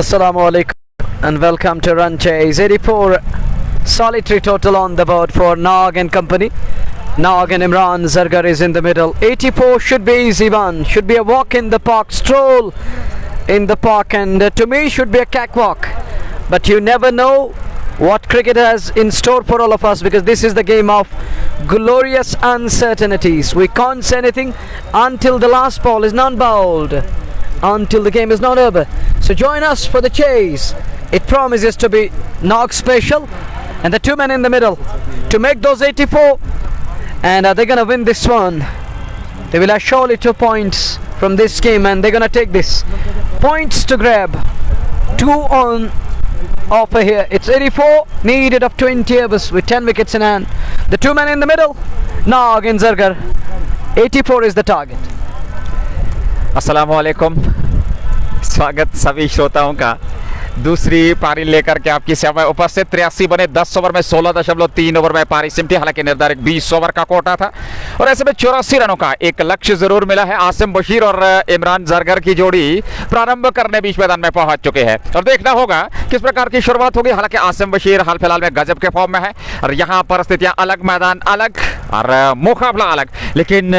Assalamu alaikum and welcome to Run Chase. 84 solitary total on the board for Nog and company. Nog and Imran Zargar is in the middle. 84 should be easy one, should be a walk in the park, stroll in the park, and to me should be a cakewalk. But you never know what cricket has in store for all of us, because this is the game of glorious uncertainties. We can't say anything until the last ball is not bowled, until the game is not over. So join us for the chase. It promises to be Nog special, and the two men in the middle to make those 84, and are they gonna win this one? They will have surely 2 points from this game, and they're gonna take this. Points to grab, 2 on offer here. It's 84 needed of 20 overs with 10 wickets in hand. The two men in the middle, Nog and Zargar. 84 is the target. अस्सलामु अलैकुम, स्वागत सभी श्रोताओं का दूसरी पारी लेकर के आपकी सेवा में उपस्थित। 83 बने 10 ओवर में 16.3 ओवर में पारी सिमटी। हालांकि निर्धारित 20 ओवर का कोटा था और ऐसे में 84 रनों का एक लक्ष्य जरूर मिला है। आसिम बशीर और इमरान जरगर की जोड़ी प्रारंभ करने बीच मैदान में पहुंच चुके हैं और देखना होगा किस प्रकार की शुरुआत होगी। हालांकि आसिम बशीर हाल फिलहाल में गजब के फॉर्म में है और यहाँ परिस्थितियां अलग, मैदान अलग और मुकाबला अलग, लेकिन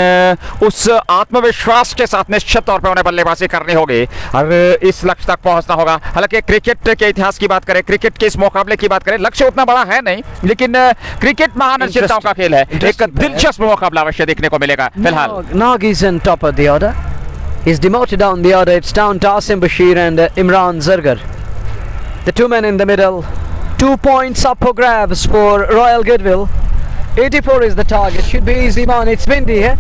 उस आत्मविश्वास के साथ निश्चित तौर पर उन्हें बल्लेबाजी करनी होगी और इस लक्ष्य तक पहुंचना होगा। हालांकि क्रिकेट के इतिहास की बात करें, क्रिकेट के इस मुकाबले की बात करें, लक्ष्य उतना बड़ा है नहीं, लेकिन क्रिकेट महानिश्चितताओं का खेल है। एक दिलचस्प मुकाबला अवश्य देखने को मिलेगा। फिलहाल Nog is on top of the order. He's demoted down the order. It's down to Asim Bashir and Imran Zargar. The two men in the middle. 2 points up for grabs for Royal Goodwill. 84 is the target. Should be easy one. It's windy here.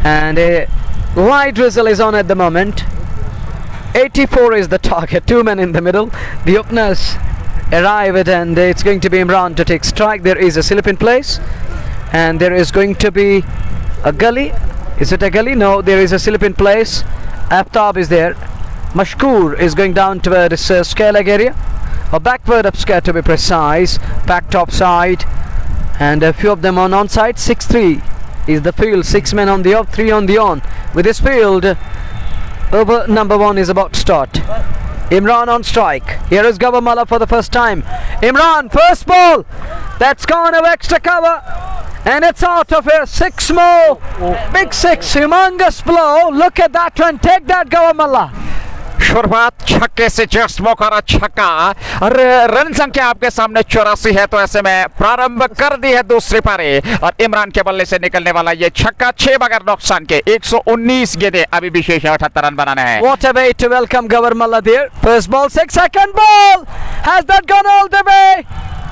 And a light drizzle is on at the moment. 84 is the target. Two men in the middle. The openers arrive at, and it's going to be Imran to take strike. There is a slip in place, and there is going to be a gully. Is it a gully? No, there is a slip in place. Aftab is there. Mashkoor is going down towards square leg area, or backward up square to be precise. Back top side, and a few of them on onside. 6-3 is the field. 6 men on the off, 3 on the on. With this field, over number 1 is about to start. Imran on strike. Here is Gawamala for the first time. Imran, first ball. That's gone of extra cover. And it's out of here. 6 more. Big 6. Humongous blow. Look at that one. Take that, Gawamala. शुरुआत छक्के से, just मौका छक्का और run संख्या आपके सामने 84 है। तो ऐसे में प्रारंभ कर दी है दूसरी पारी और इमरान के बल्ले से निकलने वाला ये छक्का 6 बगैर नुकसान के। 119 गेंदें अभी भी शेष 78 रन बनाने हैं। What a way to welcome Gawamala there. First ball, 6, second ball. Has that gone all the way?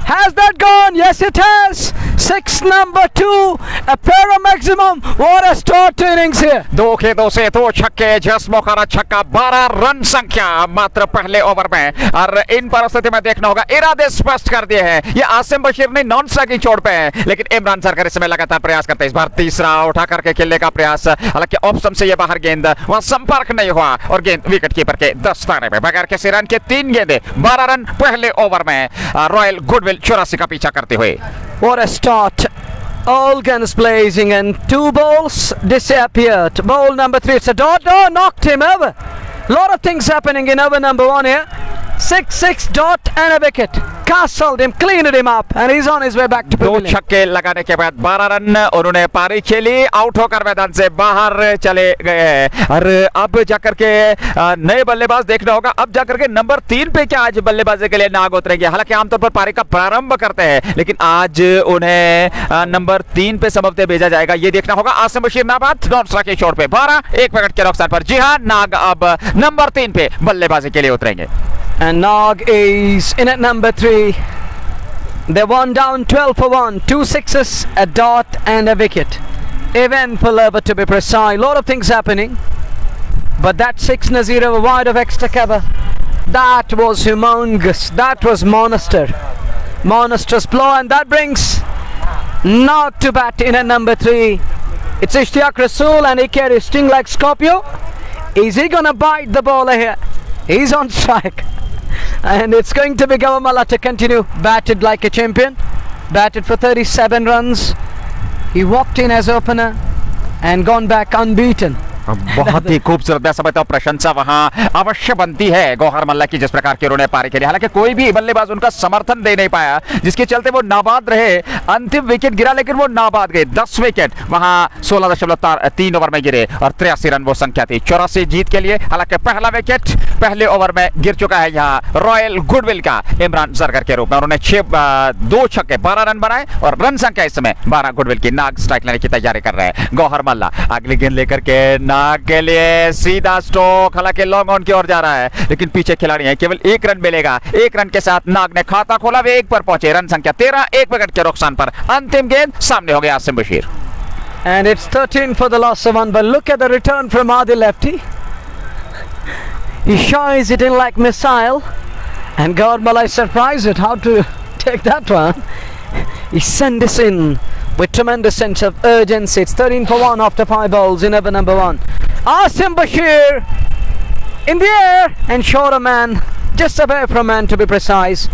Has that gone? Yes, it has. 6 number 2, a pair of maximum. What a start to innings here. 2 खेतों से 2 छक्के, just मौका छक्का, 12 run संख्या मात्र पहले over में। और इन परिस्थिति में देखना होगा, इरादे स्पष्ट कर दिए हैं। ये आसिम बशीर ने नॉन स्ट्राइक की चोट पे है, लेकिन इमरान सरकार इस समय लगातार प्रयास करते हैं। इस बार तीसरा उठा करके खेलने का प्रयास, हालांकि ऑफ स्टंप से ये बाहर गेंद, वहां संपर्क नहीं हुआ और गेंद विकेट कीपर के दस्ताने में। बगैर किसी रन के 3 गेंदें, 12 रन पहले ओवर में। रॉयल गुडविल 84 का पीछा करते हुए। What a start. All guns blazing, and 2 balls disappeared. Ball number 3, it's a dot. Oh, knocked him over. Lot of things happening in over number 1 here. 6 dot and a wicket. Castled him, cleaned him up, and he's on his way back to 2 pavilion. छक्के लगाने के बाद 12 run उन्होंने पारी खेली, out होकर मैदान से बाहर चले गए हैं। और अब जाकर के नए बल्लेबाज देखना होगा, अब जाकर के नंबर 3 पे क्या आज बल्लेबाजी के लिए नाग उतरेंगे। हालांकि आमतौर पर पारी का प्रारंभ करते हैं, लेकिन आज उन्हें नंबर 3 पे संभवतः भेजा जाएगा। ये देखना होगा। आसिम बशीर नाबाद नॉन स्ट्राइक की चोट पे 12, 1 विकेट के नुकसान पर। जी हां, नाग अब नंबर 3 पे बल्लेबाजी के लिए उतरेंगे। And Nog is in at number 3. They won down 12 for 1. 2 sixes, a dot and a wicket. Eventful over to be precise. Lot of things happening. But that 6-0 wide of extra cover, that was humongous. That was monstrous blow, and that brings Nog to bat in at number 3. It's Ishtiaq Rasool, and he carries sting like Scorpio. Is he gonna bite the bowler here? He's on strike. And it's going to be Gawamala to continue. Batted like a champion. Batted for 37 runs. He walked in as opener and gone back unbeaten. बहुत ही खूबसूरत, मैं समझता हूं प्रशंसा वहां अवश्य बनती है गौहर मल्ला की, जिस प्रकार की उन्होंने पारी खेली। हालांकि कोई भी बल्लेबाज उनका समर्थन दे नहीं पाया, जिसके चलते वो नाबाद रहे। अंतिम विकेट गिरा लेकिन वो नाबाद गए। 10 विकेट वहां 16.3 ओवर में गिरे और 83 रन वो संख्या थी 84 जीत के लिए। हालांकि पहला विकेट पहले ओवर में गिर चुका है यहाँ रॉयल गुडविल का इमरान जरगर के रूप में। उन्होंने 2 छक्के 12 रन बनाए और रन संख्या इस समय 12 गुडविल की। नाग स्ट्राइक लेने की तैयारी कर रहे हैं गौहर मल्ला। अगली गेंद लेकर के नाग के लिए सीधा स्ट्रोक, हालांकि लॉन्ग ऑन की ओर जा रहा है लेकिन पीछे खिलाड़ी है, केवल 1 रन मिलेगा। 1 रन के साथ नाग ने खाता खोला, वे 1 पर पहुंचे। रन संख्या 13, 1 विकेट के नुकसान पर। अंतिम गेंद सामने हो गया Asim Bashir. And it's 13 for the loss of 1, but look at the return from Adil Lefty. He shies it in like missile, and Gaurmala is surprised at how to take that one. He sent this in with tremendous sense of urgency. It's 13 for 1 after 5 balls in over number 1. Asim Bashir in the air and short a man, just away from man to be precise.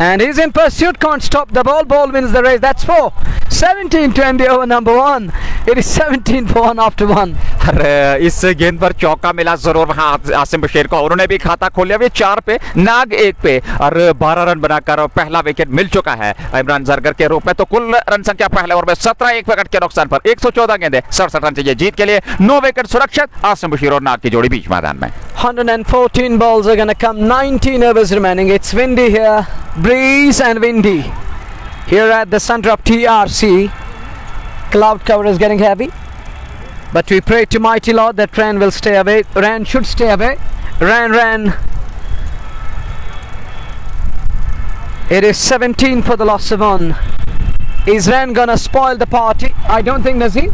And he's in pursuit, can't stop the ball. Ball wins the race. That's 4. 17-20 over number 1. It is 17 for 1 after 1. अरे इस गेंद पर चौका मिला जरूर वहां आसिम बशीर को। उन्होंने भी खाता खोल लिया, वे 4 पे नाग 1 पे और 12 रन बनाकर पहला विकेट मिल चुका है इमरान जरगर के रूप में। तो कुल रन संख्या पहले ओवर में 17, 1 विकेट के नुकसान पर 114 गेंदें 67 रन चाहिए जीत के लिए। 9 विकेट सुरक्षित। आसिम बशीर और नाग की जोड़ी बीच मैदान में। 114 balls are going to come. 19 overs remaining. It's windy here. Breeze and windy here at the center of TRC. Cloud cover is getting heavy, but we pray to mighty Lord that rain will stay away. Rain should stay away. Rain. It is 17 for the loss of 1. Is rain gonna spoil the party? I don't think, Nazim.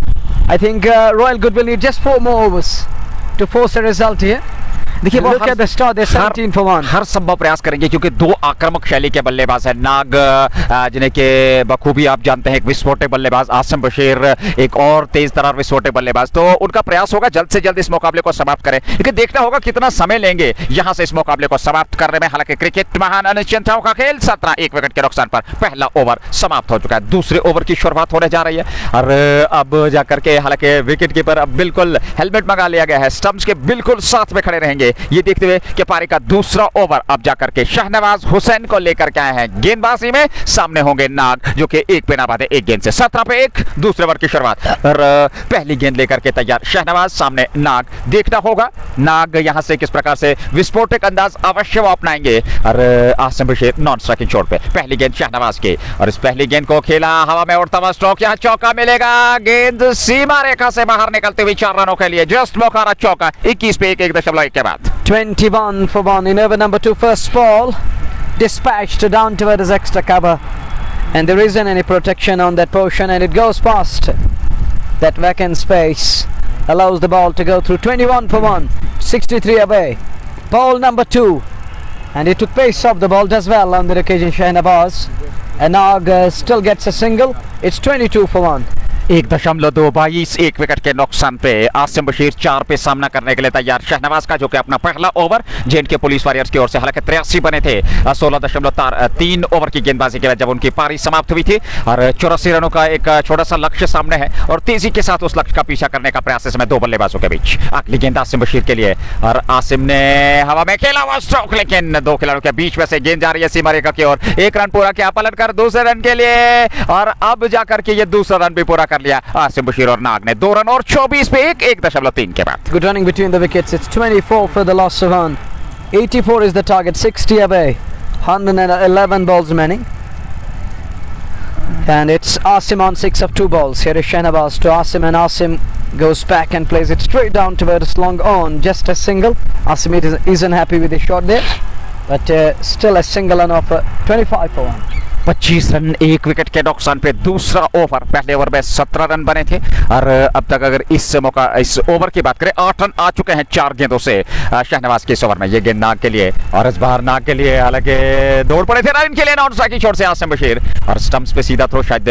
I think Royal Goodwill need just 4 more overs to force a result here. देखिए look at the start, they're 17 for 1. हर संभव प्रयास करेंगे क्योंकि 2 आक्रामक शैली के बल्लेबाज हैं। नाग जिन्हें के बखूबी आप जानते हैं, एक विस्फोटक बल्लेबाज। आसिम बशीर एक और तेज तरार विस्फोटक बल्लेबाज। तो उनका प्रयास होगा जल्द से जल्द इस मुकाबले को समाप्त करें, क्योंकि देखना होगा कितना समय लेंगे यहां से इस मुकाबले को समाप्त करने में। हालांकि क्रिकेट महान अनिश्चितताओं का खेल। 17, 1 विकेट के नुकसान पर पहला ओवर समाप्त हो चुका है। दूसरे ओवर की शुरुआत होने जा रही है और अब जाकर के हालांकि विकेट कीपर अब बिल्कुल हेलमेट मंगा लिया गया है, स्टंप्स के बिल्कुल साथ में खड़े रहेंगे ये देखते हुए कि पारी का दूसरा ओवर अब जाकर के शहनवाज हुसैन को लेकर के आए हैं गेंदबाजी में। सामने होंगे नाग जो कि 1 पे नाबाद है 1 गेंद से। 17 पे 1 दूसरे ओवर की शुरुआत और पहली गेंद लेकर के तैयार शहनवाज, सामने नाग। देखना होगा नाग यहां से किस प्रकार से विस्फोटक अंदाज अवश्य वो अपनाएंगे। और Asim Bashir non striking shot पे पहली गेंद शहनवाज की और इस पहली गेंद को खेला हवा में उड़ता हुआ स्ट्रोक, यहां चौका मिलेगा। गेंद सीमा रेखा से बाहर निकलते हुए 4 रनों के लिए जस्ट मौका रहा चौका। 21 पे 1.1 के बाद 21 for 1 in over number 2. First ball dispatched down towards extra cover, and there isn't any protection on that portion, and it goes past that vacant space, allows the ball to go through. 21 for 1, 63 away. Ball number 2, and he took pace off the ball, does well on the occasion. Shahnawaz, and Nag still gets a single. It's 22 for 1. 1.22 1 wicket के नुकसान पे आसिम बशीर 4 पे सामना करने के लिए तैयार। शहनवाज का जो कि अपना पहला ओवर जेएनके पुलिस वॉरियर्स की ओर से, हालांकि 83 बने थे 16.3 ओवर की गेंदबाजी के बाद जब उनकी पारी समाप्त हुई थी और 84 रनों का एक छोटा सा लक्ष्य सामने है और तेजी के साथ उस लक्ष्य का पीछा करने का प्रयास इसमें 2 बल्लेबाजों के बीच। अगली गेंद आसिम बशीर के लिए और आसिम ने हवा में खेला हुआ स्ट्रोक, लेकिन 2 खिलाड़ियों के बीच में से गेंद जा रही है सीमा रेखा की ओर। 1 रन पूरा किया पलट कर दूसरे रन के लिए और अब जाकर के ये दूसरा रन भी पूरा कर लिया आसिम बशीर और नाग ने। 2 रन और 24 पे 1.3 के बाद। Good running between the wickets. It's 24 for the loss of 1. 84 is the target. 60 away. 111 balls remaining. And it's Asim on 6 of 2 balls. Here is Shahnawaz to Asim, and Asim goes back and plays it straight down towards long on. Just a single. Asim isn't happy with the shot there, but still a single on offer. 25 for 1. 25 run 1 wicket के नुकसान पे दूसरा over. पहले over में 17 run बने थे और अब तक अगर इस ओवर की बात करें 8 रन आ चुके हैं 4 गेंदों से शहनवाज के इस ओवर में। ये गेंद नाग के लिए और इस बार नाग के लिए हालांकि दौड़ पड़े थे रन के लिए नॉन स्ट्राइकिंग शॉट से आसिम बशीर और स्टंप्स पे सीधा थ्रो, शायद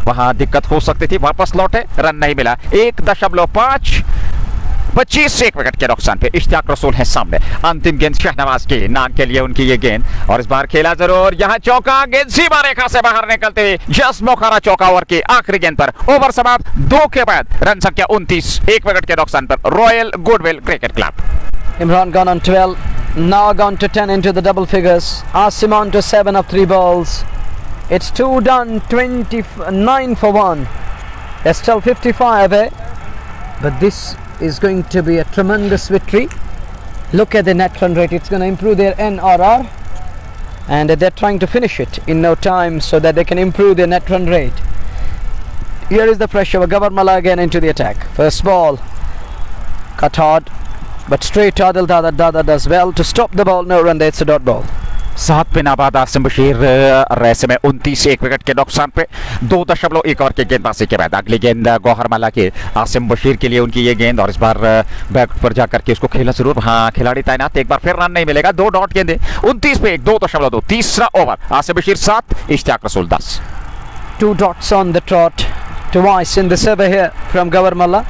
वहां दिक्कत हो सकती थी, वापस लौटे, रन नहीं मिला। 1.5 25 एक विकेट के नुकसान पे इश्तियाक रसूल है सामने। अंतिम गेंद शहनवाज की नाक के लिए उनकी ये गेंद, और इस बार खेला जरूर, यहाँ चौका, गेंद सीमा रेखा से बाहर निकलते हुए जस्ट मोखारा चौका ओवर की आखिरी गेंद पर। ओवर समाप्त, 2 के बाद रन संख्या 29 एक विकेट के नुकसान पर royal goodwill cricket club. Imran gone on 12, now gone to 10 into the double figures. Asim on to 7 of 3 balls. It's 2 done, 29 for 1. There's still 55 eh? But this is going to be a tremendous victory. Look at the net run rate, it's going to improve their NRR, and they're trying to finish it in no time so that they can improve their net run rate. Here is the pressure of Gabarmala again into the attack. First ball, cut hard, but straight to Adil Dada. Dada does well to stop the ball. No run there, it's a dot ball. 7 पे नाबाद आसिम बशीर रैसे में 29 एक wicket के नुकसान पे 2.1 over के गेंदबाजी के बाद अगली गेंद गौहर माला के आसिम बशीर के लिए उनकी ये गेंद, और इस बार बैक पर जाकर के उसको खेला जरूर, हाँ खिलाड़ी तैनात, एक बार फिर रन नहीं मिलेगा, 2 डॉट गेंदे 29 पे 2.2। तीसरा ओवर, आसिम बशीर 7, इश्तियाक रसूल 10। 2 dots on the trot twice in the server here from Gabarmala.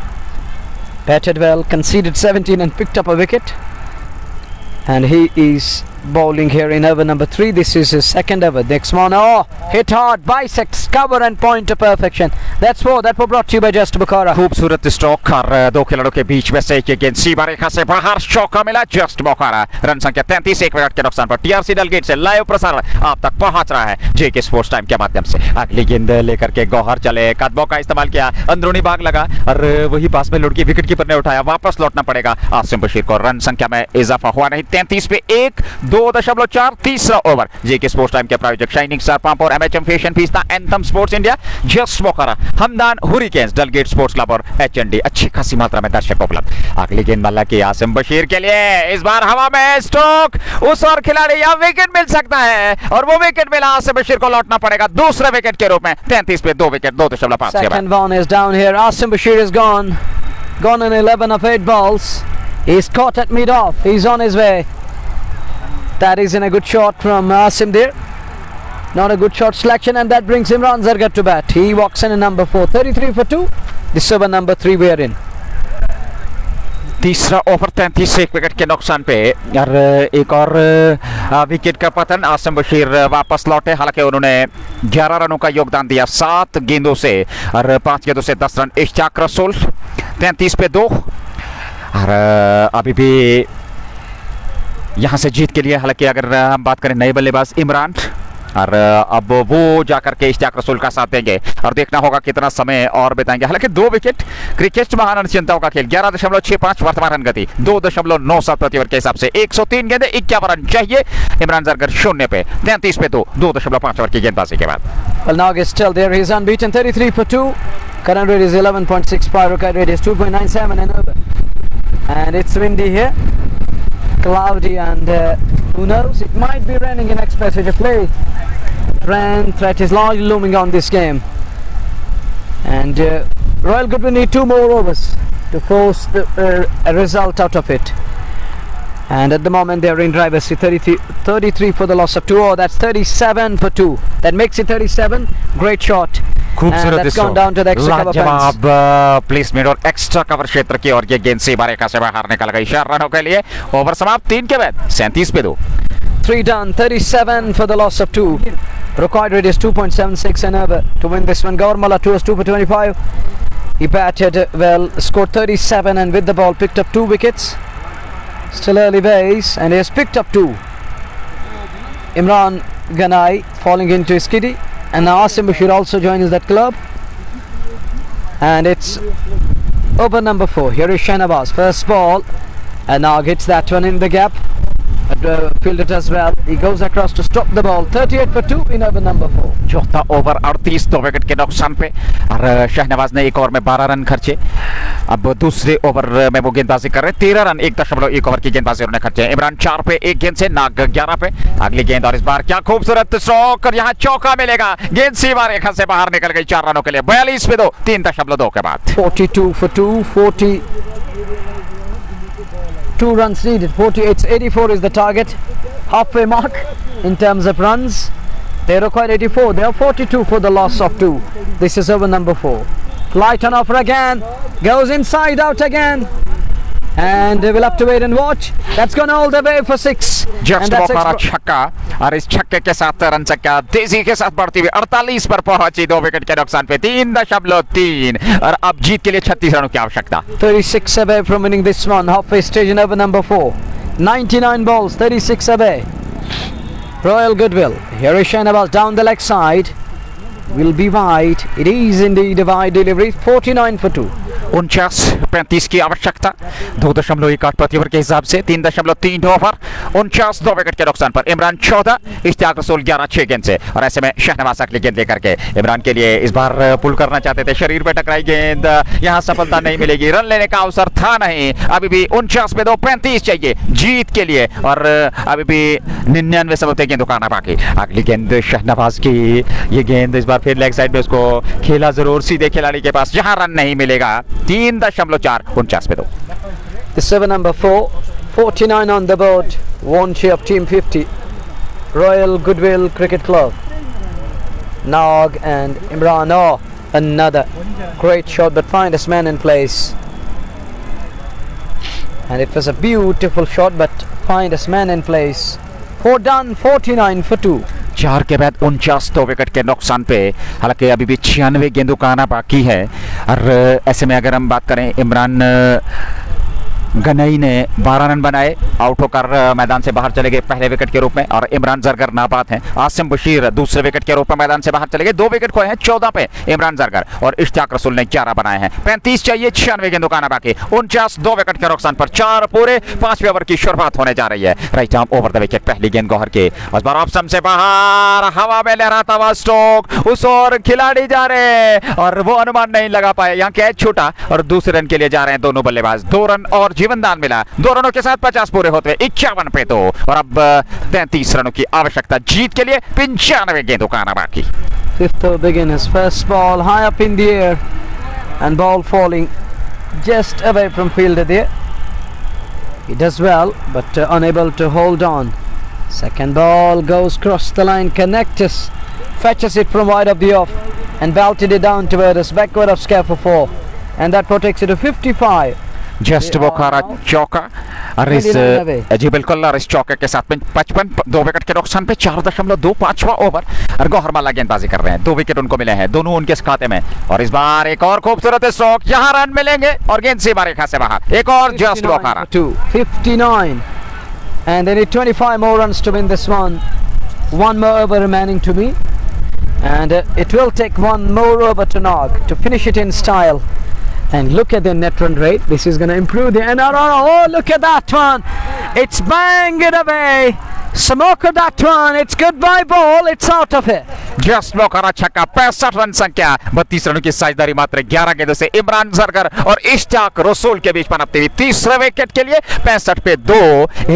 Batted well, conceded 17 and picked up a wicket. And he is bowling here in over number 3. This is his second over. Next one, oh, hit hard, bisects, cover and point to perfection. That's 4. That was brought to you by Just Bukhara. खूबसूरत stroke और 2 खिलाड़ियों के बीच में से एक गेंद सीमा रेखा से बाहर, चौका मिला जस्ट बुखारा। रन संख्या 33 एक विकेट के नुकसान पर। टीआरसी डेलगेट से लाइव प्रसारण आप तक पहुंच रहा है जेके स्पोर्ट्स टाइम के माध्यम से। अगली गेंद लेकर के गौहर चले, कदमों का इस्तेमाल किया, अंदरूनी भाग लगा और वही पास में लुढ़की, विकेट कीपर ने उठाया, वापस लौटना पड़ेगा आसिम बशीर को। रन संख्या में इजाफा हुआ नहीं, 33 पे 1, 2.4। तीसरा ओवर, जेके स्पोर्ट्स टाइम के प्रायोजक शाइनिंग स्टार पंप और MHM fashion fiesta, anthem sports India, just Bukhara, Hamdan hurricanes, Dalgate sports club और एचएनडी। अच्छी खासी मात्रा में दर्शक उपलब्ध। अगली गेंद मल्ला की आसिम बशीर के लिए, इस बार हवा में स्ट्रोक, उस और खिलाड़ी या विकेट मिल सकता है, और वो विकेट मिला, आसिम बशीर को लौटना पड़ेगा दूसरे विकेट के रूप में। 33 पे 2 विकेट, 2.5 के बाद। Second one is down here. Asim Bashir is gone in 11 of 8 balls. He's caught at mid off, he's on his way. That is in a good shot from Asim there. Not a good shot selection, and that brings Imran Zargar to bat. He walks in number 4, 33 for 2. This over number 3 we are in. तीसरा over 33 एक wicket के नुकसान पे, और एक और wicket का पतन। आसिम बशीर वापस लौटे, हालांकि उन्होंने 11 रनों का योगदान दिया 7 गेंदों से, और 5 गेंदों से 10 रन। इश्तियाक रसूल 33 पे 2, और अभी भी यहां से जीत के लिए, हालांकि अगर हम बात करें नए बल्लेबाज इमरान, और अब वो जाकर के इश्तियाक रसूल का साथ देंगे, और देखना होगा कितना समय और बिताएंगे। हालांकि 2 विकेट, क्रिकेट महान अनिश्चितताओं का खेल, 11.65 वर्तमान रन गति, 2.97 प्रति ओवर के हिसाब से, 103 गेंदे, 51 रन चाहिए। इमरान जरगर 0 पे, 33 पे 2, 2.5 ओवर की गेंदबाजी के बाद। Well, now is still there. He's unbeaten, 33 for 2. Current rate is 11.65. Record rate is 2.97 and over. And it's windy here, cloudy, and who knows, it might be raining in next passage of play. Rain threat is largely looming on this game, and Royal Goodwin need 2 more overs to force a result out of it. And at the moment they are in driver's seat. 33 for the loss of 2. Oh, that's 37 for 2. That makes it 37. Great shot. And that's gone down to the extra cover fence. Placement और extra cover क्षेत्र की, और ये गेंद सीमा रेखा से बाहर निकल गई 4 रनों के लिए। ओवर समाप्त 3 के बाद, 37 पे 2। 3 done, 37 for the loss of 2. Required rate is 2.76 and over to win this one. Gabarmala 2 was 2 for 25. He batted well, scored 37, and with the ball picked up 2 wickets. Still early days, and he has picked up 2. Imran Ganai falling into his kiddie, and now Asim Bashir also joins that club. And it's over number 4. Here is Shahnawaz, first ball, and now gets that one in the gap. Fielded as well. He goes across to stop the ball. 38 for 2 in over number 4. चौथा over 38, 2 wicket के नुकसान पे, और शहनवाज ने एक over में 12 run खर्चे। अब दूसरे ओवर में वो गेंदबाजी कर रहे हैं, 13 रन 1.1 ओवर की गेंदबाजी उन्होंने खर्चे। इमरान 4 पे 1 गेंद से, नाग 11 पे। अगली गेंद, और इस बार क्या खूबसूरत स्ट्रोक, और यहाँ चौका मिलेगा, गेंद सीमा रेखा से बाहर निकल गई 4 रनों के लिए। 42 पे 2, 3.2 के बाद। 42 for 2, 42 runs needed. 84 is the target, halfway mark in terms of runs. They require 84. They are 42 for the loss of 2. This is over number 4. Flight on offer again, goes inside out again. And we'll have to wait and watch. That's gone all the way for 6. Just And that's Bokhara छक्का और इस छक्के के साथ run संख्या तेजी के साथ बढ़ती हुई 48 पर पहुंची 2 विकेट के नुकसान पे 3.3 और अब जीत के लिए 36 रनों की आवश्यकता 36 away from winning this one. Halfway stage in over number 4. 99 balls, 36 away. Royal Goodwill. Here is Shahnawaz down the leg side. Will be wide. It is indeed a wide delivery. 49 for 2. 49-35 की आवश्यकता 2.18 प्रति over के हिसाब से 3.3 over 49 2 wicket के नुकसान पर इमरान 14 इश्तियाक रसूल 11 6 गेंद से और ऐसे में शहनवाज अगली गेंद लेकर के इमरान के लिए इस बार पुल करना चाहते थे शरीर पे टकराई गेंद यहां सफलता नहीं मिलेगी रन लेने का अवसर था नहीं अभी भी 49 पे 2.35 चाहिए जीत के लिए और अभी भी 99 सबूत गेंद उकाना बाकी अगली गेंद शहनवाज की ये गेंद इस बार फिर लेग साइड में उसको खेला जरूर सीधे खिलाड़ी के पास जहां रन नहीं मिलेगा 3.4 49 पे 2 The 7 number 4. 49 on the board. One share of Team 50. Royal Goodwill Cricket Club. Nog and Imran. Oh, another great shot, but find his man in place. And it was a beautiful shot, but find his man in place. 4 done, 49 for 2. 4 के बाद 49 2 wicket के नुकसान पे हालांकि अभी भी 96 गेंदों का आना बाकी है और ऐसे में अगर हम बात करें इमरान गनई ने 12 रन बनाए आउट होकर मैदान से बाहर चले गए पहले विकेट के रूप में और इमरान जरगर नाबाद हैं आसिम बशीर दूसरे विकेट के रूप में मैदान से बाहर चले गए 2 विकेट खोए हैं 14 पे इमरान जरगर और इश्तियाक रसूल ने 11 बनाए हैं 35 चाहिए 96 गेंदों का आना बाकी 49 2 विकेट के नुकसान पर 4 पूरे 5वें ओवर की शुरुआत होने जा रही है right arm over the wicket पहली गेंद गौहर के इस बार ऑप्शन से बाहर हवा में लहराता हुआ स्ट्रोक उस ओर खिलाड़ी जा रहे हैं और वो अनुमान नहीं लगा पाए यहाँ कैच छूटा और दूसरे रन के लिए जा रहे हैं दोनों बल्लेबाज 2 रन और जीवनदान मिला 2 रनों के साथ 50 पूरे होते हुए 51 पे 2 और अब 33 रनों की आवश्यकता जीत के लिए 95 गेंदों का आना बाकी 5th over begins. First ball high up in the air and ball falling just away from fielder there. He does well but unable to hold on. Second ball goes cross the line. Connectus fetches it from wide of the off and belted it down toward us backward of scare for 4 and that protects it to 55. Just Bokhara चौका और इस जी बिल्कुल और इस चौके के साथ में 55 2 विकेट के नुकसान पे 4.25वां ओवर और गौहर माला गेंदबाजी कर रहे हैं 2 विकेट उनको मिले हैं दोनों उनके खाते में और इस बार एक और खूबसूरत स्ट्रोक यहाँ रन मिलेंगे और गेंद सीमा रेखा से बाहर एक और just Bokhara 59 and they need 25 more runs to win this one. One more over remaining to me and it will take one more over to Nog to finish it in style. And look at the net run rate. This is going to improve the NRR. Oh, look at that one. It's banged away. Smoke that one. It's goodbye ball. It's out of it. Just Bokhara छक्का 65 run संख्या 32 रनों की साझेदारी मात्र 11 गेंदों से इमरान जरगर और इश्तियाक रसूल के बीच पनपती हुई तीसरे विकेट के लिए 65 पे 2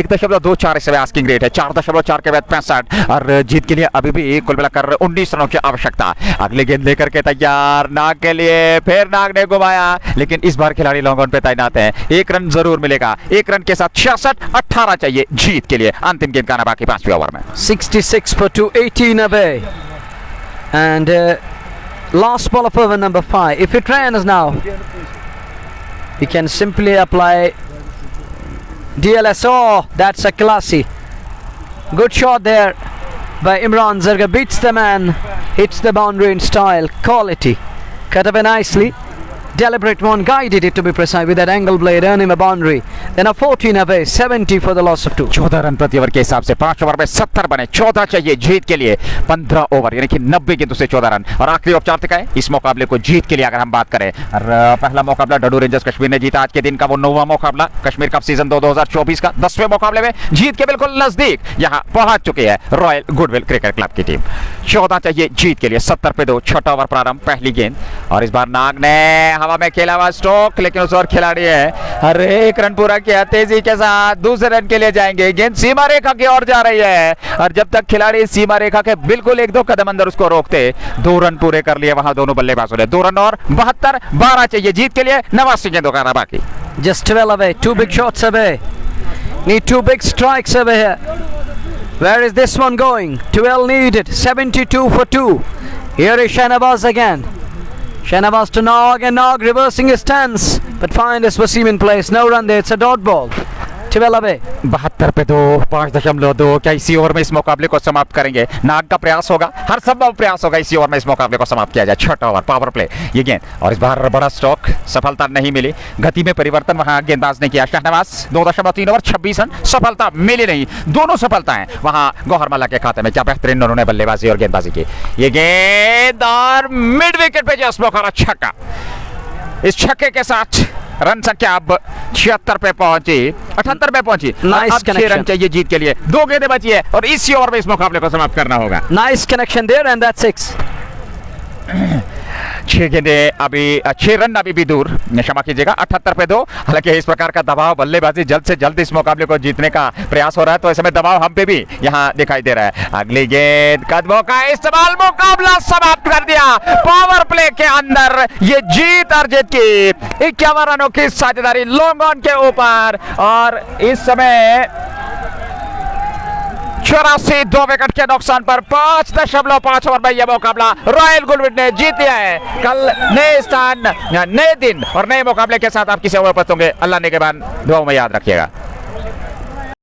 1.24 इस आस्किंग रेट है 4.4 के बाद 65 और जीत के लिए अभी भी कुल मिलाकर 19 रनों की आवश्यकता अगली गेंद लेकर के तैयार नाग के लिए फिर नाग ने घुमाया लेकिन इस बार खिलाड़ी लॉन्ग ऑन पे तैनात है 1 रन जरूर मिलेगा 1 रन के साथ 66-18 चाहिए जीत के लिए अंतिम गेंद का आना बाकी 5वें ओवर में 66 for 2 18 away and last ball of over number 5. If it rains now we can simply apply DLS. Oh, that's a classy good shot there by Imran Zargar. Beats the man, hits the boundary in style, quality, cut away nicely. Deliberate one, guided it to be precise with that angle blade, earn him a boundary. Then a 14 away, 70 for the loss of 2. 14 run प्रति over के हिसाब से 5 over में 70 बने 14 चाहिए जीत के लिए 15 over यानी कि 90 गेंदों से 14 रन और आखिरी औपचारिकता है इस मुकाबले को जीत के लिए अगर हम बात करें और पहला मुकाबला डडू रेंजर्स कश्मीर ने जीता आज के दिन का वो 9वां मुकाबला कश्मीर कप सीजन 2024 का 10वें मुकाबले में जीत के बिल्कुल नजदीक यहां पहुंच चुके हैं रॉयल गुडविल क्रिकेट क्लब की टीम 14 चाहिए जीत के लिए 70 पे 2 छठा ओवर प्रारंभ पहली गेंद और इस बार नाग ने हवा में खेला हुआ स्ट्रोक लेकिन उस और खिलाड़ी है अरे 1 रन पूरा किया तेजी के साथ दूसरे रन के लिए जाएंगे गेंद सीमा रेखा की ओर जा रही है और जब तक खिलाड़ी सीमा रेखा के बिल्कुल 1-2 कदम अंदर उसको रोकते 2 रन पूरे कर लिए वहां दोनों बल्लेबाजों ने 2 रन और 72 12 चाहिए जीत के लिए 89 गेंदों का बाकी just 12 away, 2 big shots away, need 2 big strikes away here. Where is this one going? 12 needed, 72 for 2. Here is Shahnawaz again. Shahnawaz to Nog, and Nog reversing his stance, but finds his Wasim in place. No run there, it's a dot ball. 12 away. 72 पे 2, 5.2। क्या इसी over में इस मुकाबले को समाप्त करेंगे? नाग का प्रयास होगा, हर संभव प्रयास होगा इसी ओवर में इस मुकाबले को समाप्त किया जाए। छठा ओवर पावर प्ले ये गेंद, और इस बार बड़ा स्ट्रोक, सफलता नहीं मिली। गति में परिवर्तन वहां गेंदबाज ने किया। शहनवाज 2.3 ओवर 26 रन, सफलता मिली नहीं। दोनों सफलताएं वहां गौहरमला के खाते में। क्या बेहतरीन उन्होंने बल्लेबाजी और गेंदबाजी की। ये गेंद और मिड विकेट पे जस्ट मौका छक्का। इस छक्के के साथ रन संख्या अब 76 पे पहुंची, 78 पे पहुंची। Nice अब 6 रन चाहिए जीत के लिए। 2 गेंदें बची है और इसी ओवर में इस मुकाबले को समाप्त करना होगा। Nice connection there, and that's 6. 6 गेंदें अभी, 6 रन अभी भी दूर, क्षमा कीजिएगा। 78 पे 2। हालांकि इस प्रकार का दबाव, बल्लेबाजी जल्द से जल्द इस मुकाबले को जीतने का प्रयास हो रहा है, तो ऐसे में दबाव हम पे भी यहाँ दिखाई दे रहा है। अगली गेंद, कदमों का इस्तेमाल, मुकाबला समाप्त कर दिया। पावर प्ले के अंदर ये जीत अर्जित की। 51 रनों की साझेदारी लॉन्ग ऑन के ऊपर, और इस समय 84 2 विकेट के नुकसान पर 5.5 ओवर में यह मुकाबला रॉयल गुलविड ने जीत लिया है। कल नए स्थान, नए दिन और नए मुकाबले के साथ आपकी सेवा उपस्थित होंगे। अल्लाह ने के बाद दुआओं में याद रखिएगा।